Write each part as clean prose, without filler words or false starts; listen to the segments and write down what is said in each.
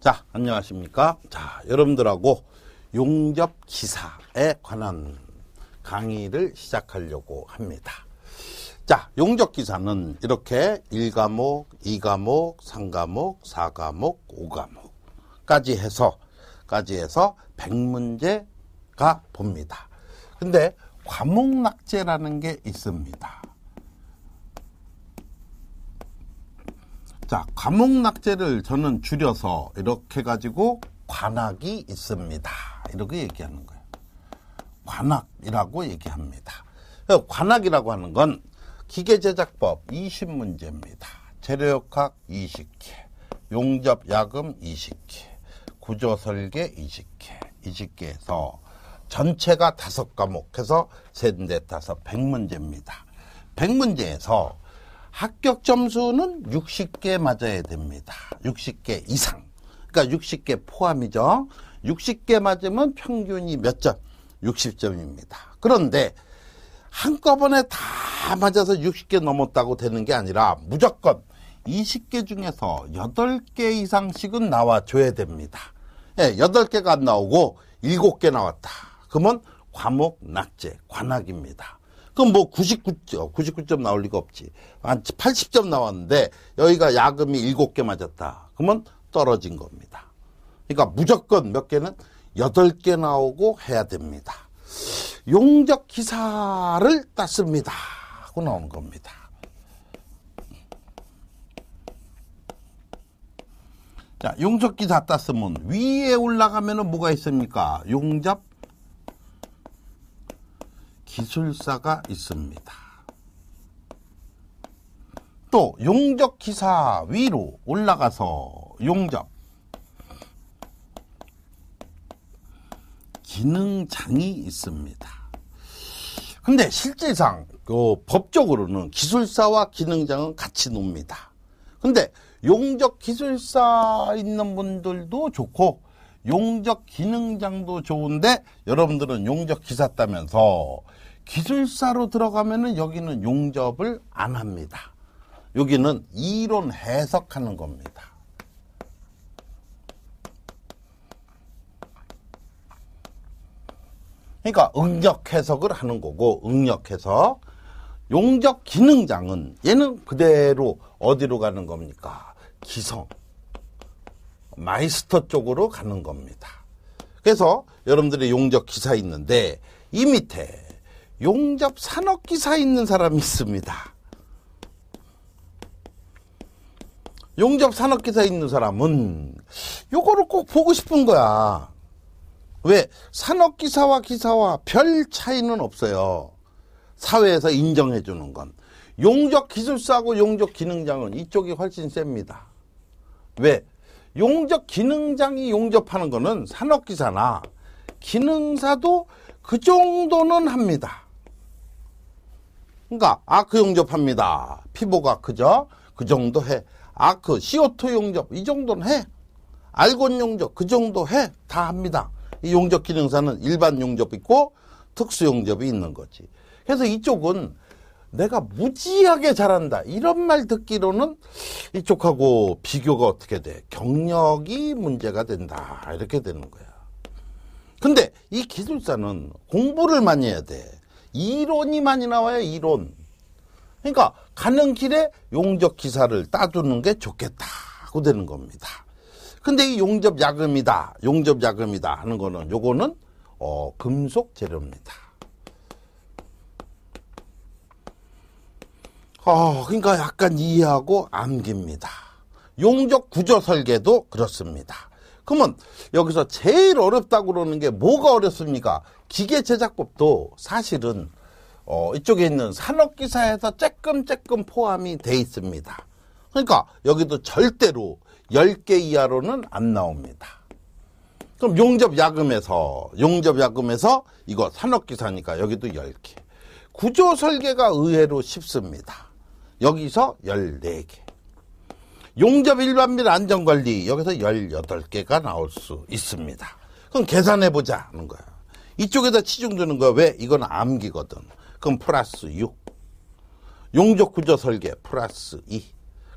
자, 안녕하십니까. 자, 여러분들하고 용접 기사에 관한 강의를 시작하려고 합니다. 자, 용접 기사는 이렇게 1과목, 2과목, 3과목, 4과목, 5과목까지 해서 100문제가 봅니다. 근데 과목낙제라는 게 있습니다. 자, 과목낙제를 저는 줄여서 이렇게 가지고 관학이 있습니다. 이렇게 얘기하는 거예요. 관학이라고 얘기합니다. 관학이라고 하는 건 기계제작법 20문제입니다. 재료역학 20개, 용접야금 20개, 구조설계 20개, 20개에서 전체가 5과목 해서 셋, 넷, 다섯 100문제입니다. 100문제에서 합격 점수는 60개 맞아야 됩니다. 60개 이상. 그러니까 60개 포함이죠. 60개 맞으면 평균이 몇 점? 60점입니다. 그런데 한꺼번에 다 맞아서 60개 넘었다고 되는 게 아니라 무조건 20개 중에서 8개 이상씩은 나와줘야 됩니다. 예, 8개가 안 나오고 7개 나왔다. 그러면 과목 낙제, 관학입니다. 그럼 뭐 99점 나올 리가 없지. 한 80점 나왔는데 여기가 야금이 7개 맞았다. 그러면 떨어진 겁니다. 그러니까 무조건 몇 개는 8개 나오고 해야 됩니다. 용접 기사를 땄습니다 하고 나오는 겁니다. 자, 용접 기사 땄으면 위에 올라가면은 뭐가 있습니까? 용접 기술사가 있습니다. 또 용접 기사 위로 올라가서 용접 기능장이 있습니다. 근데 실질상 법적으로는 기술사와 기능장은 같이 놉니다. 근데 용접 기술사 있는 분들도 좋고 용접 기능장도 좋은데 여러분들은 용접 기사 따면서 기술사로 들어가면은 여기는 용접을 안 합니다. 여기는 이론 해석하는 겁니다. 그러니까 응력 해석을 하는 거고, 응력 해석. 용접 기능장은 얘는 그대로 어디로 가는 겁니까? 기성, 마이스터 쪽으로 가는 겁니다. 그래서 여러분들이 용접 기사 있는데 이 밑에 용접 산업 기사 있는 사람이 있습니다. 용접 산업 기사 있는 사람은 요거를 꼭 보고 싶은 거야. 왜? 산업 기사와 기사와 별 차이는 없어요. 사회에서 인정해 주는 건. 용접 기술사하고 용접 기능장은 이쪽이 훨씬 셉니다. 왜? 용접 기능장이 용접하는 거는 산업 기사나 기능사도 그 정도는 합니다. 그러니까 아크 용접합니다. 피보가 크죠? 그 정도 해. 아크, CO2 용접 이 정도는 해. 알곤 용접 그 정도 해. 다 합니다. 이 용접 기능사는 일반 용접이 있고 특수 용접이 있는 거지. 그래서 이쪽은 내가 무지하게 잘한다 이런 말 듣기로는 이쪽하고 비교가 어떻게 돼? 경력이 문제가 된다 이렇게 되는 거야. 근데 이 기술사는 공부를 많이 해야 돼. 이론이 많이 나와요. 이론. 그러니까 가는 길에 용접 기사를 따두는 게 좋겠다고 되는 겁니다. 근데 이 용접 야금이다 하는 거는 요거는 금속 재료입니다. 그러니까 약간 이해하고 암깁니다. 용접 구조 설계도 그렇습니다. 그러면 여기서 제일 어렵다고 그러는 게 뭐가 어렵습니까? 기계 제작법도 사실은 이쪽에 있는 산업기사에서 쬐끔 포함이 돼 있습니다. 그러니까 여기도 절대로 10개 이하로는 안 나옵니다. 그럼 용접야금에서 이거 산업기사니까 여기도 10개. 구조설계가 의외로 쉽습니다. 여기서 14개. 용접 일반 및 안전관리 여기서 18개가 나올 수 있습니다. 그럼 계산해보자 하는 거야. 이쪽에다 치중 두는 거야. 왜? 이건 암기거든. 그럼 플러스 6. 용접 구조 설계 플러스 2.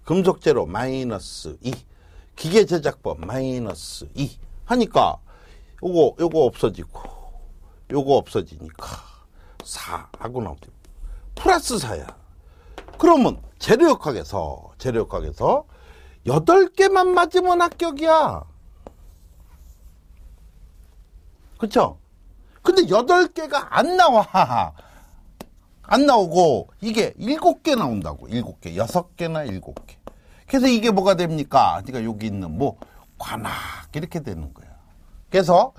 금속재료 마이너스 2. 기계제작법 마이너스 2 하니까 요거 없어지고 요거 없어지니까 4하고 나오죠. 플러스 4야. 그러면 재료역학에서 8개만 맞으면 합격이야. 그쵸? 근데 8개가 안 나와. 안 나오고 이게 7개 나온다고. 7개. 6개나 7개. 그래서 이게 뭐가 됩니까? 그러니까 여기 있는 관악 이렇게 되는 거야. 그래서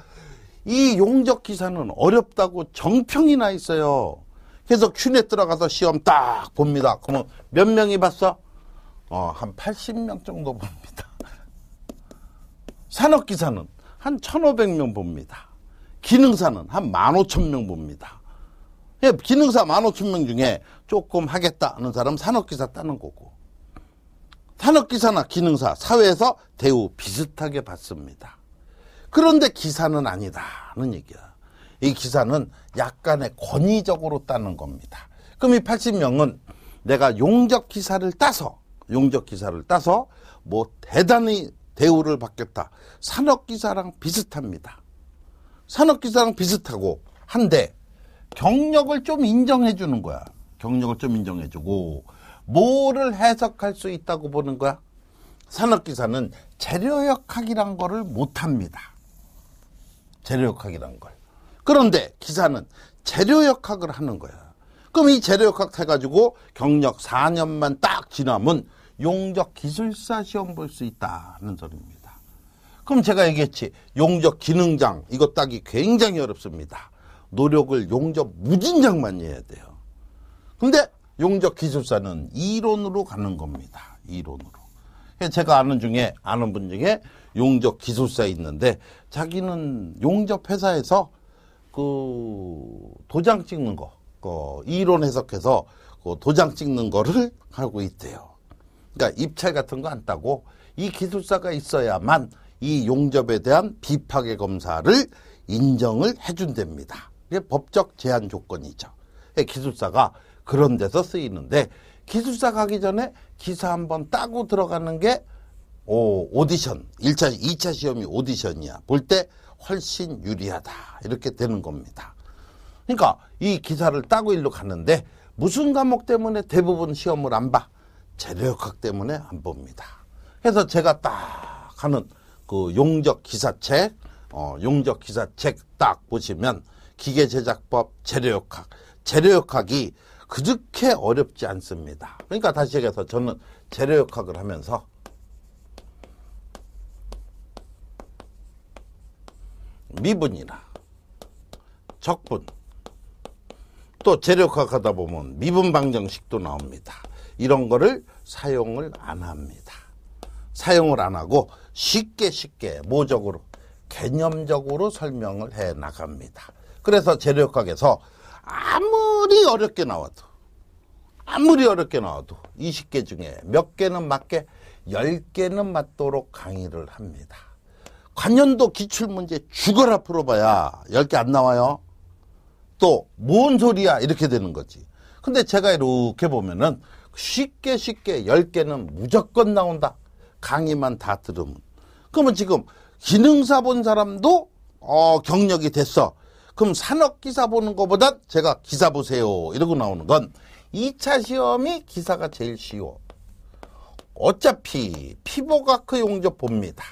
이 용접 기사는 어렵다고 정평이 나 있어요. 그래서 큐넷 들어가서 시험 딱 봅니다. 그러면 몇 명이 봤어? 한 80명 정도 봅니다. 산업기사는 한 1,500명 봅니다. 기능사는 한 15,000명 봅니다. 기능사 15,000명 중에 조금 하겠다 하는 사람 산업기사 따는 거고, 산업기사나 기능사 사회에서 대우 비슷하게 받습니다. 그런데 기사는 아니다는 얘기야. 이 기사는 약간의 권위적으로 따는 겁니다. 그럼 이 80명은 내가 용접 기사를 따서 대단히 대우를 받겠다. 산업기사랑 비슷합니다. 산업기사랑 비슷하고 한데 경력을 좀 인정해 주는 거야. 경력을 좀 인정해 주고 뭐를 해석할 수 있다고 보는 거야? 산업기사는 재료역학이란 거를 못합니다. 재료역학이란 걸. 그런데 기사는 재료역학을 하는 거야. 그럼 이 재료역학 해가지고 경력 4년만 딱 지나면 용접 기술사 시험 볼 수 있다는 소리입니다. 그럼 제가 얘기했지. 용접 기능장 이거 따기 굉장히 어렵습니다. 노력을 용접 무진장 많이 해야 돼요. 근데 용접 기술사는 이론으로 가는 겁니다. 이론으로. 제가 아는 분 중에 용접 기술사 있는데 자기는 용접 회사에서 그 도장 찍는 거, 이론 해석해서 그 도장 찍는 거를 하고 있대요. 그러니까 입찰 같은 거 안 따고 이 기술사가 있어야만 이 용접에 대한 비파괴 검사를 인정을 해준답니다. 이게 법적 제한 조건이죠. 기술사가 그런 데서 쓰이는데 기술사 가기 전에 기사 한번 따고 들어가는 게 오디션, 1차, 2차 시험이 오디션이야. 볼 때 훨씬 유리하다. 이렇게 되는 겁니다. 그러니까 이 기사를 따고 일로 가는데 무슨 과목 때문에 대부분 시험을 안 봐? 재료역학 때문에 안 봅니다. 그래서 제가 딱 하는 그 용접 기사책 딱 보시면 기계제작법 재료역학이 그렇게 어렵지 않습니다. 그러니까 다시 얘기해서 저는 재료역학을 하면서 미분이나 적분 또 재료역학 하다 보면 미분 방정식도 나옵니다. 이런 거를 사용을 안 합니다. 사용을 안 하고 쉽게 모적으로 개념적으로 설명을 해 나갑니다. 그래서 재료역학에서 아무리 어렵게 나와도 20개 중에 몇 개는 맞게 10개는 맞도록 강의를 합니다. 관연도 기출문제 죽어라 풀어봐야 10개 안 나와요. 또 뭔 소리야 이렇게 되는 거지. 근데 제가 이렇게 보면은 쉽게 10개는 무조건 나온다. 강의만 다 들으면. 그러면 지금 기능사 본 사람도 경력이 됐어. 그럼 산업기사 보는 것보다 제가 기사 보세요 이러고 나오는 건 2차 시험이 기사가 제일 쉬워. 어차피 피보가크 용접 봅니다.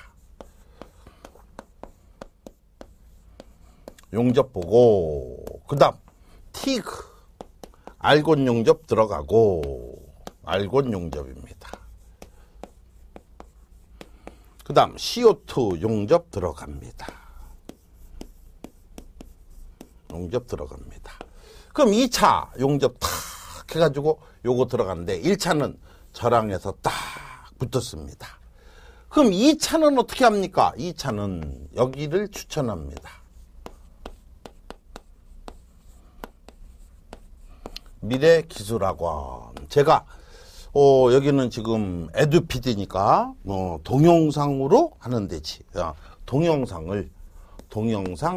용접 보고 그 다음 티그 알곤 용접 들어가고 알곤 용접입니다. 그 다음 CO2 용접 들어갑니다. 그럼 2차 용접 탁 해가지고 요거 들어가는데 1차는 저랑 해서 딱 붙었습니다. 그럼 2차는 어떻게 합니까? 2차는 여기를 추천합니다. 미래기술학원. 제가 여기는 지금 에듀피디니까 동영상으로 하는 데지. 동영상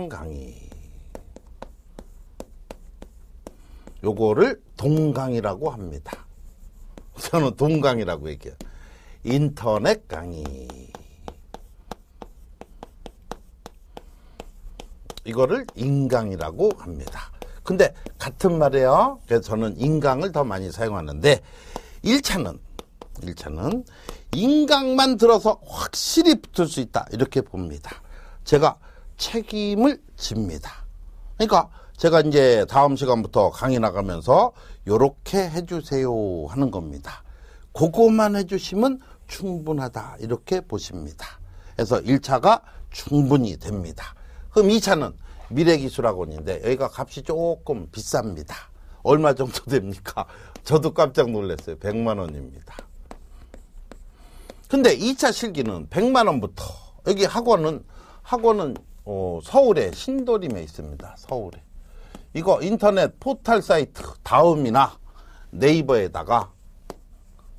강의. 요거를 동강이라고 합니다. 저는 동강이라고 얘기해요. 인터넷 강의. 이거를 인강이라고 합니다. 근데 같은 말이에요. 그래서 저는 인강을 더 많이 사용하는데 1차는 인강만 들어서 확실히 붙을 수 있다 이렇게 봅니다. 제가 책임을 집니다. 그러니까 제가 이제 다음 시간부터 강의 나가면서 요렇게 해주세요 하는 겁니다. 그거만 해주시면 충분하다 이렇게 보십니다. 그래서 1차가 충분히 됩니다. 그럼 2차는 미래기술학원인데 여기가 값이 조금 비쌉니다. 얼마 정도 됩니까? 저도 깜짝 놀랐어요. 100만 원입니다. 근데 2차 실기는 100만 원부터 여기 학원은 서울에 신도림에 있습니다. 서울에. 이거 인터넷 포털 사이트 다음이나 네이버에다가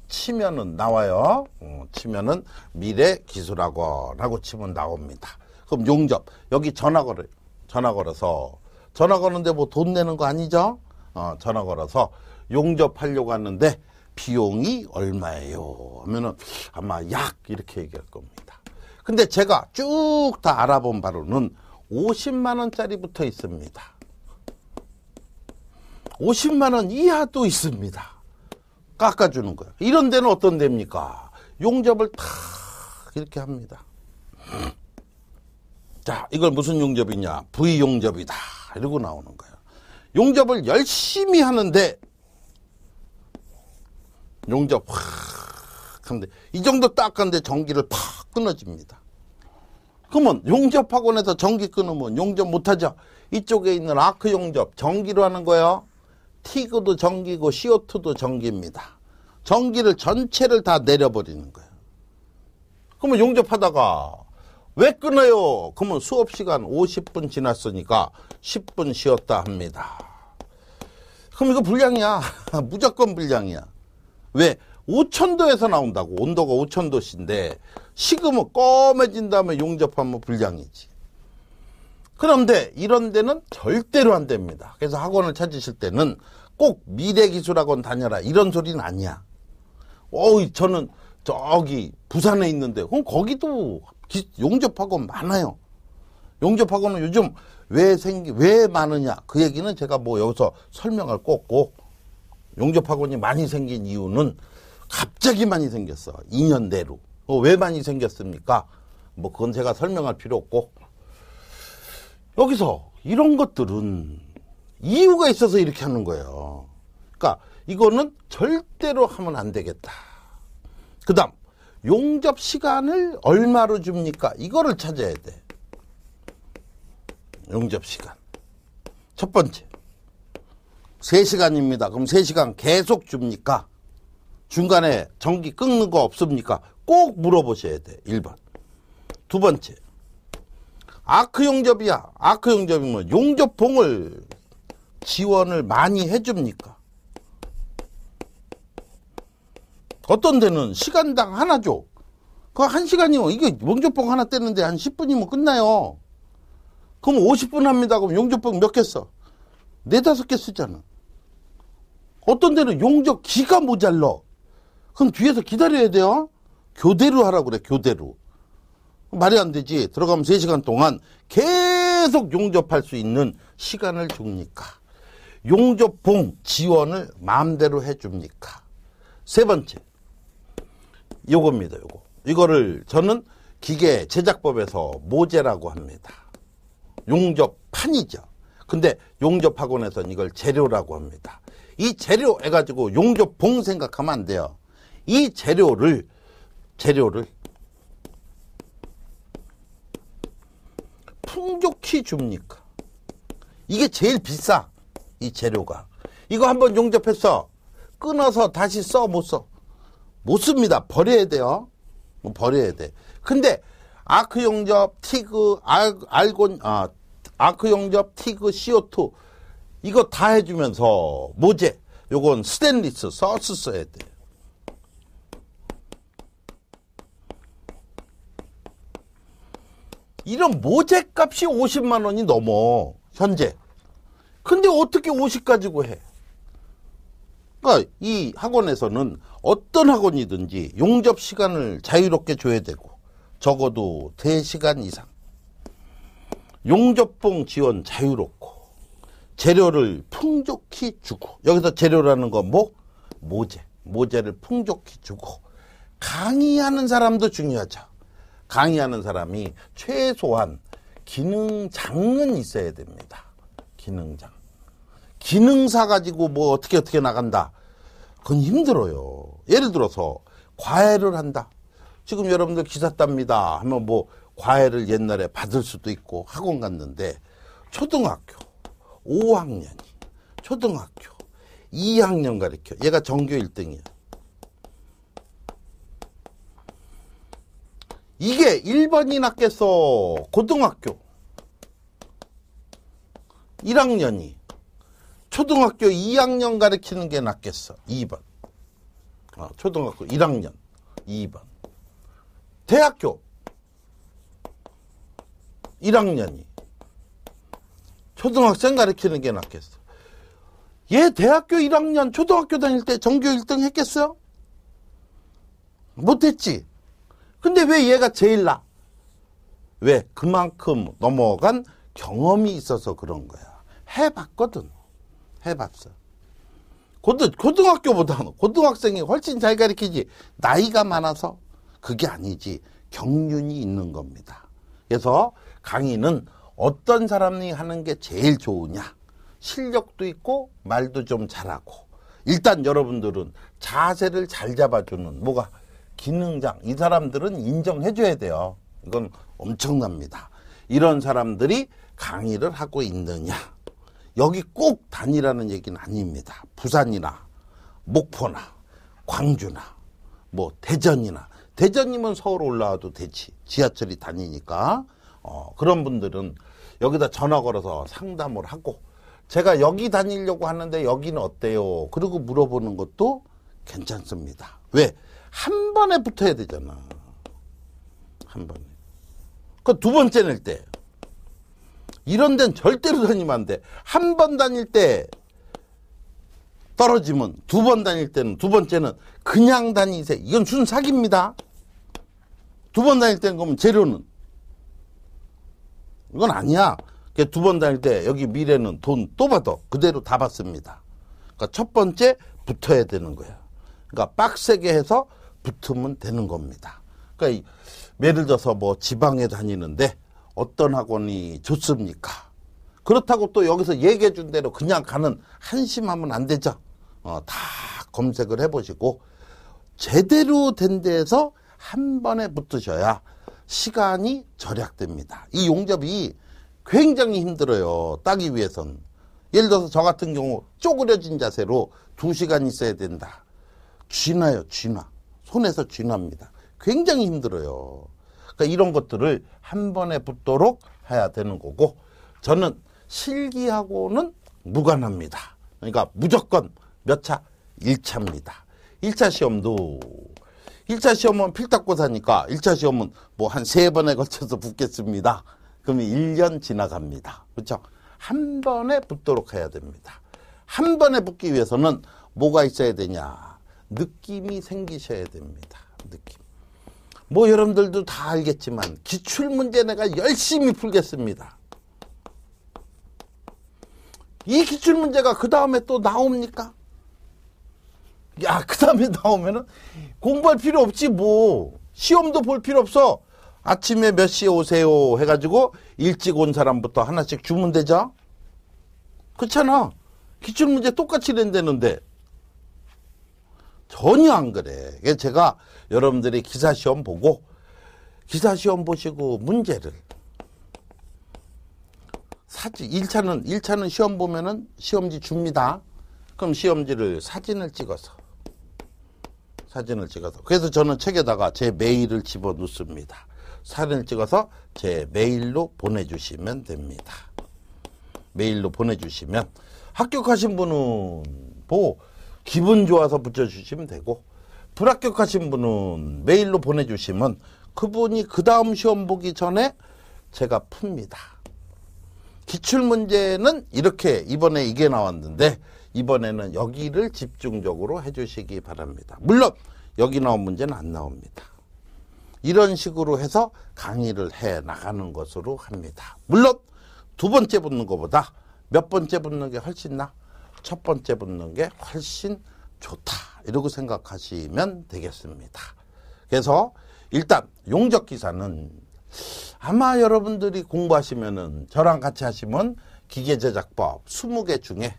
치면은 나와요. 치면은 미래기술학원하고 치면 나옵니다. 그럼 용접 여기 전화 걸어서 전화 거는데 뭐 돈 내는 거 아니죠? 전화 걸어서 용접하려고 하는데 비용이 얼마예요? 하면은 아마 약 이렇게 얘기할 겁니다. 근데 제가 쭉 다 알아본 바로는 50만 원짜리부터 있습니다. 50만 원 이하도 있습니다. 깎아주는 거예요. 이런 데는 어떤 데입니까? 용접을 탁 이렇게 합니다. 자, 이걸 무슨 용접이냐? V용접이다. 이러고 나오는 거예요. 용접을 열심히 하는데 용접 확 하는데 이 정도 딱 하는데 전기를 팍 끊어집니다. 그러면 용접학원에서 전기 끊으면 용접 못하죠. 이쪽에 있는 아크 용접 전기로 하는 거예요. 티그도 전기고 CO2도 전기입니다. 전기를 전체를 다 내려버리는 거예요. 그러면 용접하다가 왜 끊어요? 그러면 수업시간 50분 지났으니까 10분 쉬었다 합니다. 그럼 이거 불량이야. 무조건 불량이야. 왜? 5000도에서 나온다고. 온도가 5000도인데 식으면 검해진 다음에 용접하면 불량이지. 그런데 이런 데는 절대로 안 됩니다. 그래서 학원을 찾으실 때는 꼭 미래기술학원 다녀라 이런 소리는 아니야. 저는 저기 부산에 있는데 그럼 거기도 용접학원 많아요. 용접학원은 요즘 왜 많으냐 그 얘기는 제가 뭐 여기서 설명할 거 없고 용접학원이 많이 생긴 이유는 갑자기 많이 생겼어. 2년 내로. 왜 많이 생겼습니까? 뭐 그건 제가 설명할 필요 없고 여기서 이런 것들은 이유가 있어서 이렇게 하는 거예요. 그러니까 이거는 절대로 하면 안 되겠다. 그 다음 용접 시간을 얼마로 줍니까? 이거를 찾아야 돼. 용접 시간. 첫 번째 3시간입니다. 그럼 3시간 계속 줍니까? 중간에 전기 끊는 거 없습니까? 꼭 물어보셔야 돼. 1번. 두 번째 아크 용접이야. 아크 용접이면 용접봉을 지원을 많이 해줍니까? 어떤 데는 시간당 하나 줘. 그거 1시간이면 이게 용접봉 하나 떼는데 한 10분이면 끝나요. 그럼 50분 합니다. 그럼 용접봉 몇 개 써? 4, 5개 쓰잖아. 어떤 데는 용접 기가 모자라. 그럼 뒤에서 기다려야 돼요. 교대로 하라고 그래. 교대로. 말이 안 되지. 들어가면 3시간 동안 계속 용접할 수 있는 시간을 줍니까? 용접봉 지원을 마음대로 해줍니까? 세 번째 요겁니다. 이거를 저는 기계 제작법에서 모재라고 합니다. 용접판이죠. 근데 용접학원에서는 이걸 재료라고 합니다. 이 재료 해가지고 용접봉 생각하면 안 돼요. 이 재료를 풍족히 줍니까? 이게 제일 비싸. 이 재료가. 이거 한번 용접했어. 끊어서 다시 써? 못 써? 못 씁니다. 버려야 돼요. 버려야 돼. 근데 아크 용접, 티그, 아크 용접, 티그, CO2 이거 다 해주면서 모재 요건 스테인리스 서스 써야 돼. 이런 모재 값이 50만 원이 넘어 현재. 근데 어떻게 50 가지고 해? 그러니까 이 학원에서는 어떤 학원이든지 용접 시간을 자유롭게 줘야 되고 적어도 3시간 이상. 용접봉 지원 자유롭고 재료를 풍족히 주고, 여기서 재료라는 건 뭐? 모재를 풍족히 주고, 강의하는 사람도 중요하죠. 강의하는 사람이 최소한 기능장은 있어야 됩니다. 기능장. 기능사 가지고 뭐 어떻게 나간다. 그건 힘들어요. 예를 들어서 과외를 한다. 지금 여러분들 기사 땁니다 하면 뭐 과외를 옛날에 받을 수도 있고 학원 갔는데, 초등학교 5학년이 초등학교 2학년 가르쳐. 얘가 전교 1등이야. 이게 1번이 낫겠어? 고등학교 1학년이 초등학교 2학년 가르치는 게 낫겠어? 2번. 초등학교 1학년 2번. 대학교 1학년이 초등학생 가르치는 게 낫겠어? 얘 대학교 1학년 초등학교 다닐 때 전교 1등 했겠어요? 못했지. 근데 왜 얘가 제일 나? 왜? 그만큼 넘어간 경험이 있어서 그런 거야. 해봤거든. 해봤어. 고등학교보다는 고등학생이 훨씬 잘 가르치지. 나이가 많아서? 그게 아니지. 경륜이 있는 겁니다. 그래서 강의는 어떤 사람이 하는 게 제일 좋으냐? 실력도 있고 말도 좀 잘하고, 일단 여러분들은 자세를 잘 잡아주는 뭐가 기능장, 이 사람들은 인정해줘야 돼요. 이건 엄청납니다. 이런 사람들이 강의를 하고 있느냐? 여기 꼭 다니라는 얘기는 아닙니다. 부산이나 목포나 광주나 뭐 대전이면 서울 올라와도 되지. 지하철이 다니니까. 그런 분들은 여기다 전화 걸어서 상담을 하고, 제가 여기 다니려고 하는데 여기는 어때요? 그리고 물어보는 것도 괜찮습니다. 왜? 한 번에 붙어야 되잖아. 한 번에. 그 두 번째 낼 때. 이런 데는 절대로 다니면 안 돼. 한 번 다닐 때 떨어지면 두 번 다닐 때는, 두 번째는 그냥 다니세요. 이건 순 사기입니다. 두 번 다닐 때는 그러면 재료는. 이건 아니야. 두 번 다닐 때 여기 미래는 돈 또 받아. 그대로 다 받습니다. 그러니까 첫 번째 붙어야 되는 거야. 그러니까 빡세게 해서 붙으면 되는 겁니다. 그러니까 예를 들어서 뭐 지방에 다니는데 어떤 학원이 좋습니까? 그렇다고 또 여기서 얘기해 준 대로 그냥 가는 한심하면 안 되죠. 다 검색을 해보시고 제대로 된 데에서 한 번에 붙으셔야 시간이 절약됩니다. 이 용접이 굉장히 힘들어요. 따기 위해선. 예를 들어서 저 같은 경우 쪼그려진 자세로 2시간 있어야 된다. 쥐나요, 쥐나. 손에서 쥐납니다. 굉장히 힘들어요. 그러니까 이런 것들을 한 번에 붙도록 해야 되는 거고, 저는 실기하고는 무관합니다. 그러니까 무조건 몇 차? 1차입니다. 1차 시험도 1차 시험은 필탁고사니까 1차 시험은 뭐 한 3번에 걸쳐서 붙겠습니다. 그러면 1년 지나갑니다. 그렇죠? 한 번에 붙도록 해야 됩니다. 한 번에 붙기 위해서는 뭐가 있어야 되냐? 느낌이 생기셔야 됩니다. 느낌. 뭐 여러분들도 다 알겠지만 기출문제 내가 열심히 풀겠습니다. 이 기출문제가 그 다음에 또 나옵니까? 야, 그 다음에 나오면은 공부할 필요 없지 뭐. 시험도 볼 필요 없어. 아침에 몇 시에 오세요 해가지고 일찍 온 사람부터 하나씩 주면 되죠? 그렇잖아. 기출문제 똑같이 낸다는데. 전혀 안 그래. 그래서 제가 여러분들이 기사시험 보고, 기사시험 보시고 문제를 1차는 시험 보면은 시험지 줍니다. 그럼 시험지를 사진을 찍어서. 그래서 저는 책에다가 제 메일을 집어 넣습니다. 사진을 찍어서 제 메일로 보내주시면 됩니다. 메일로 보내주시면 합격하신 분은 뭐 기분 좋아서 붙여주시면 되고, 불합격하신 분은 메일로 보내주시면 그분이 그 다음 시험 보기 전에 제가 풉니다. 기출문제는 이렇게 이번에 이게 나왔는데 이번에는 여기를 집중적으로 해주시기 바랍니다. 물론 여기 나온 문제는 안 나옵니다. 이런 식으로 해서 강의를 해 나가는 것으로 합니다. 물론 두 번째 붙는 것보다 몇 번째 붙는 게 훨씬 첫 번째 붙는 게 훨씬 좋다. 이러고 생각하시면 되겠습니다. 그래서 일단 용접기사는 아마 여러분들이 공부하시면은 저랑 같이 하시면 기계제작법 20개 중에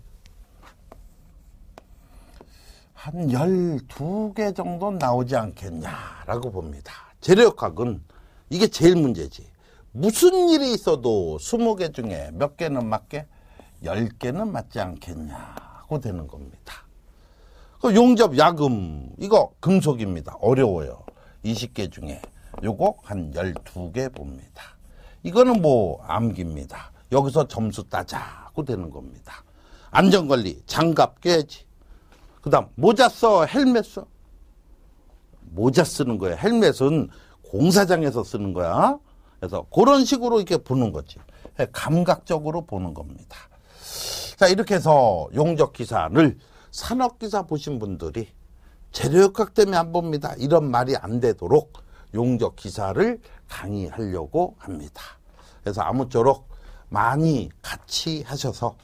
한 12개 정도 나오지 않겠냐라고 봅니다. 재료역학은 이게 제일 문제지. 무슨 일이 있어도 20개 중에 몇 개는 맞게 10개는 맞지 않겠냐고 되는 겁니다. 용접 야금 이거 금속입니다. 어려워요. 20개 중에 요거 한 12개 봅니다. 이거는 뭐 암기입니다. 여기서 점수 따자고 되는 겁니다. 안전관리 장갑 껴야지. 그 다음 모자 써 헬멧 써. 모자 쓰는 거야. 헬멧은 공사장에서 쓰는 거야. 그래서 그런 식으로 이렇게 보는 거지. 감각적으로 보는 겁니다. 자, 이렇게 해서 용접기사를 산업기사 보신 분들이 재료역학 때문에 안 봅니다. 이런 말이 안 되도록 용접기사를 강의하려고 합니다. 그래서 아무쪼록 많이 같이 하셔서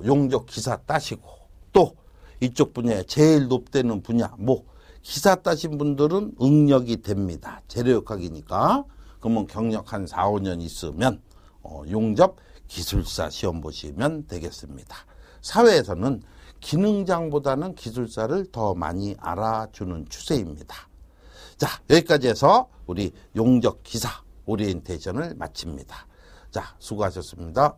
용접기사 따시고 또 이쪽 분야에 제일 높다는 분야 뭐 기사 따신 분들은 응력이 됩니다. 재료역학이니까. 그러면 경력 한 4, 5년 있으면 용접 기술사 시험 보시면 되겠습니다. 사회에서는 기능장보다는 기술사를 더 많이 알아주는 추세입니다. 자, 여기까지 해서 우리 용접기사 오리엔테이션을 마칩니다. 자, 수고하셨습니다.